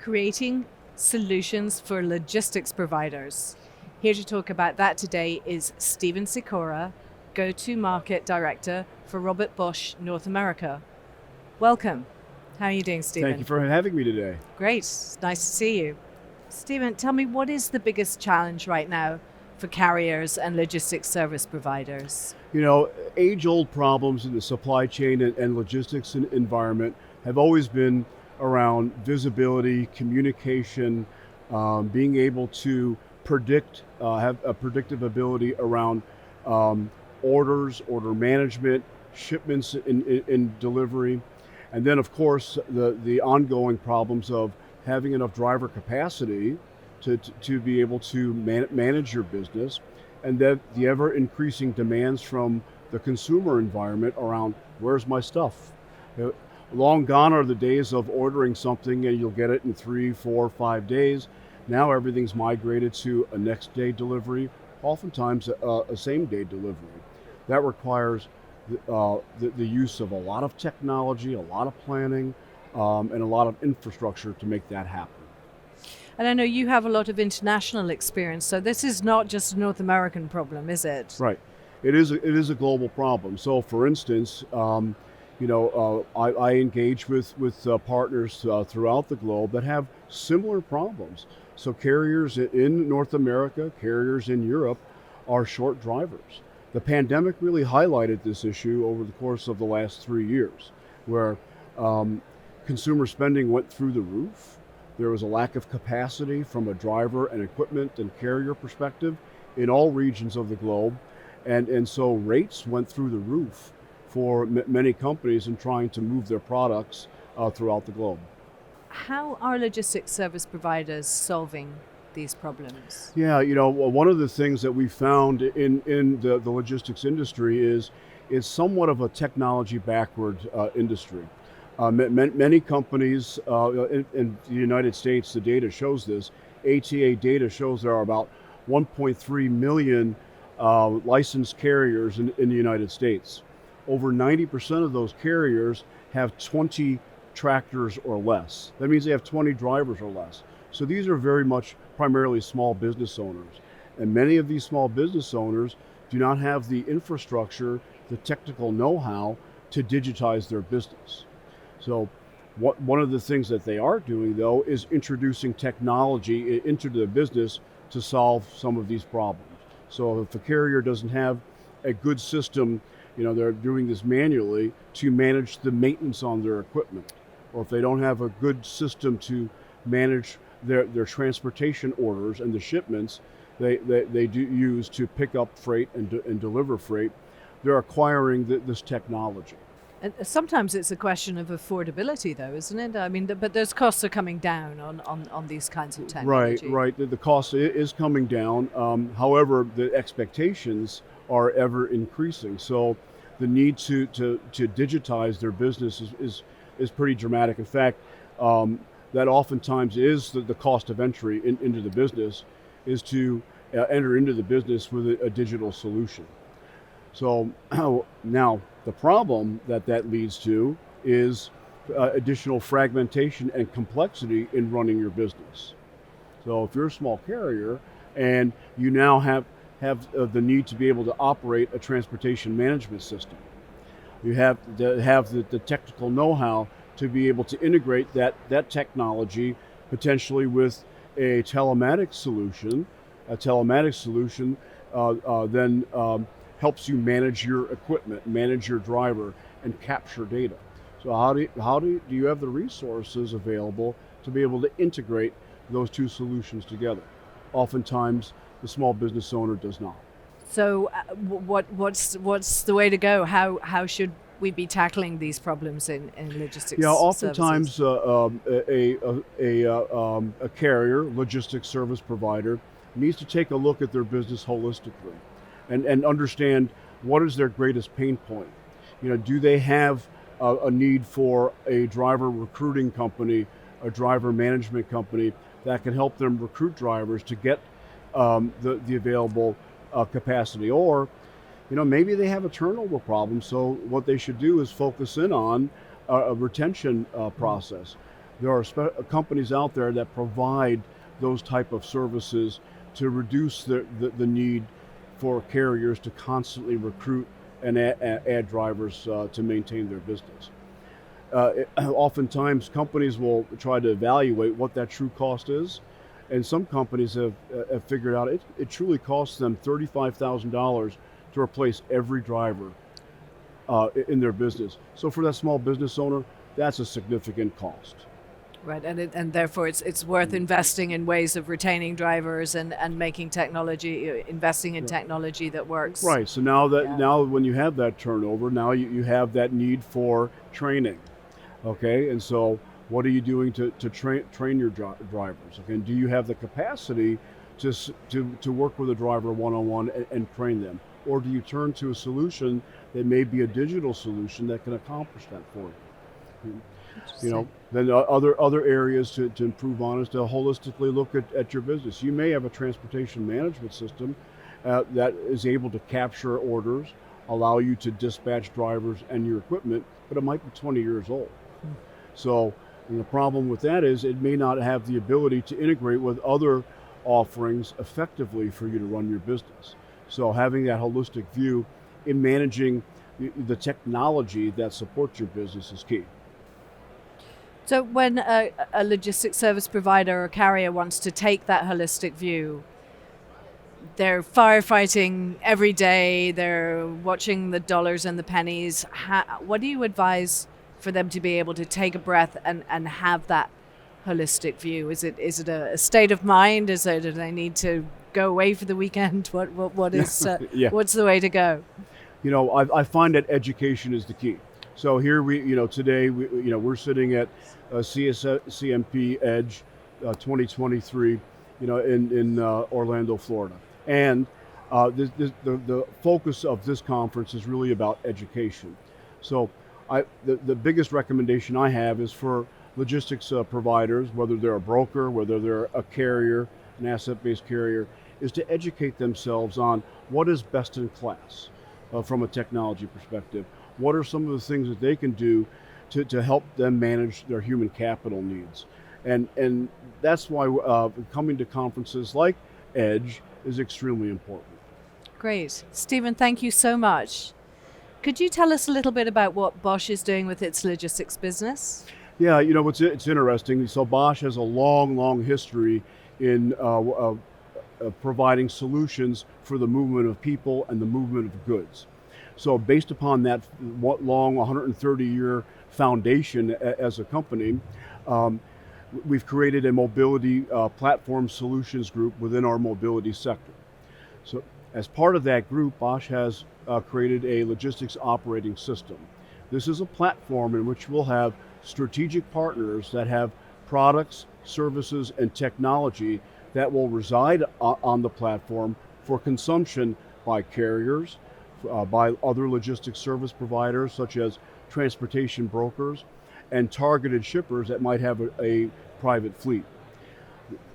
creating solutions for logistics providers. Here to talk about that today is Steven Sykora, Go-to-Market Director for Robert Bosch North America. Welcome. How are you doing, Steven? Thank you for having me today. Great. It's nice to see you. Steven, tell me, what is the biggest challenge right now for carriers and logistics service providers? You know, age-old problems in the supply chain and logistics environment have always been around visibility, communication, being able to predict, have a predictive ability around orders, order management, shipments in delivery, and then of course the ongoing problems of having enough driver capacity to be able to manage your business, and then the ever increasing demands from the consumer environment around where's my stuff. Long gone are the days of ordering something and you'll get it in 3, 4, 5 days. Now everything's migrated to a next day delivery, oftentimes a same day delivery. That requires the use of a lot of technology, a lot of planning, and a lot of infrastructure to make that happen. And I know you have a lot of international experience, so this is not just a North American problem, is it? Right. It is a global problem. So for instance, I engage with partners throughout the globe that have similar problems. So carriers in North America, carriers in Europe are short drivers. The pandemic really highlighted this issue over the course of the last 3 years, where consumer spending went through the roof. There was a lack of capacity from a driver and equipment and carrier perspective in all regions of the globe. And so rates went through the roof for many companies in trying to move their products throughout the globe. How are logistics service providers solving these problems? Yeah, one of the things that we found in the logistics industry is somewhat of a technology backward industry. Many companies in the United States, the data shows this, ATA data shows there are about 1.3 million licensed carriers in the United States. Over 90% of those carriers have 20 tractors or less. That means they have 20 drivers or less. So these are very much primarily small business owners. And many of these small business owners do not have the infrastructure, the technical know-how to digitize their business. So one of the things that they are doing, though, is introducing technology into the business to solve some of these problems. So if a carrier doesn't have a good system, they're doing this manually to manage the maintenance on their equipment. Or if they don't have a good system to manage their transportation orders and the shipments they do use to pick up freight and deliver freight, they're acquiring this technology. And sometimes it's a question of affordability, though, isn't it? I mean, but those costs are coming down on these kinds of technology. Right. The cost is coming down. However, the expectations are ever increasing. So the need to digitize their business is pretty dramatic. In fact, that oftentimes is the cost of entry into the business, is to enter into the business with a digital solution. So now the problem that leads to is additional fragmentation and complexity in running your business. So if you're a small carrier and you now have the need to be able to operate a transportation management system, you have to have the technical know-how to be able to integrate that technology potentially with a telematics solution. A telematics solution then helps you manage your equipment, manage your driver, and capture data. So how do you have the resources available to be able to integrate those two solutions together? Oftentimes, the small business owner does not. So, what's the way to go? How should we be tackling these problems in logistics? Yeah, oftentimes services? A carrier, logistics service provider, needs to take a look at their business holistically and understand what is their greatest pain point. Do they have a need for a driver recruiting company, a driver management company that can help them recruit drivers to get the available capacity? Or maybe they have a turnover problem, so what they should do is focus in on a retention process. There are companies out there that provide those type of services to reduce the need for carriers to constantly recruit and add drivers to maintain their business. Oftentimes companies will try to evaluate what that true cost is, and some companies have figured out it truly costs them $35,000 to replace every driver in their business. So for that small business owner, that's a significant cost. Right, and therefore it's worth investing in ways of retaining drivers and making technology, investing in technology that works. Right. So now when you have that turnover, now you have that need for training. Okay, and so what are you doing to train your drivers? Okay, and do you have the capacity to work with a driver one-on-one and train them, or do you turn to a solution that may be a digital solution that can accomplish that for you? You know, then other areas to improve on is to holistically look at your business. You may have a transportation management system that is able to capture orders, allow you to dispatch drivers and your equipment, but it might be 20 years old. So the problem with that is it may not have the ability to integrate with other offerings effectively for you to run your business. So having that holistic view in managing the technology that supports your business is key. So when a logistics service provider or carrier wants to take that holistic view, they're firefighting every day, they're watching the dollars and the pennies. What do you advise for them to be able to take a breath and have that holistic view? Is it a state of mind? Do they need to go away for the weekend? What is what's the way to go? You know, I find that education is the key. So here today we're sitting at CMP Edge 2023, in Orlando, Florida, and the focus of this conference is really about education. So the biggest recommendation I have is for logistics providers, whether they're a broker, whether they're a carrier, an asset-based carrier, is to educate themselves on what is best in class from a technology perspective. What are some of the things that they can do to help them manage their human capital needs? And that's why coming to conferences like Edge is extremely important. Great. Steven, thank you so much. Could you tell us a little bit about what Bosch is doing with its logistics business? Yeah, it's interesting. So Bosch has a long history in providing solutions for the movement of people and the movement of goods. So based upon that long 130-year foundation as a company, we've created a mobility platform solutions group within our mobility sector. So as part of that group, Bosch has created a logistics operating system. This is a platform in which we'll have strategic partners that have products, services, and technology that will reside on the platform for consumption by carriers, by other logistics service providers such as transportation brokers, and targeted shippers that might have a private fleet.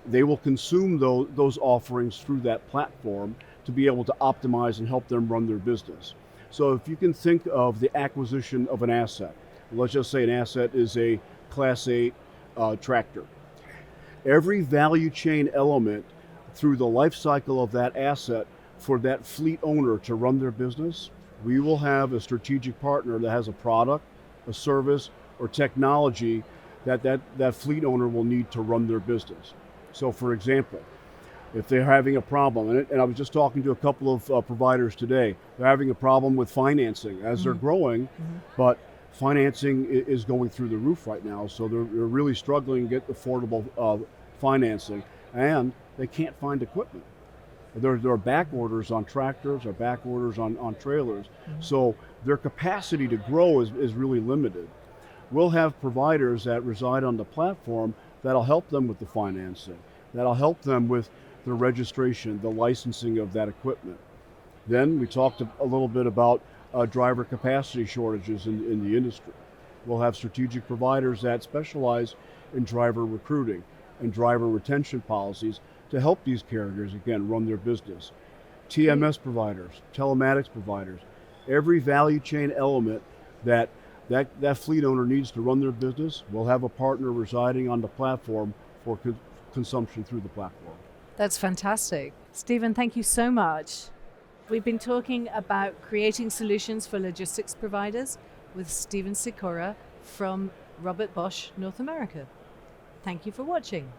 They will consume those offerings through that platform to be able to optimize and help them run their business. So if you can think of the acquisition of an asset, let's just say an asset is a Class 8 tractor. Every value chain element through the life cycle of that asset for that fleet owner to run their business, we will have a strategic partner that has a product, a service, or technology that fleet owner will need to run their business. So for example, if they're having a problem, and I was just talking to a couple of providers today, they're having a problem with financing as they're growing, but financing is going through the roof right now, so they're really struggling to get affordable financing, and they can't find equipment. There are back orders on tractors or back orders on trailers. So their capacity to grow is really limited. We'll have providers that reside on the platform that'll help them with the financing, that'll help them with the registration, the licensing of that equipment. Then we talked a little bit about driver capacity shortages in the industry. We'll have strategic providers that specialize in driver recruiting and driver retention policies to help these carriers, again, run their business. TMS providers, telematics providers, every value chain element that that fleet owner needs to run their business, we'll have a partner residing on the platform for consumption through the platform. That's fantastic. Steven, thank you so much. We've been talking about creating solutions for logistics providers with Steven Sykora from Robert Bosch North America. Thank you for watching.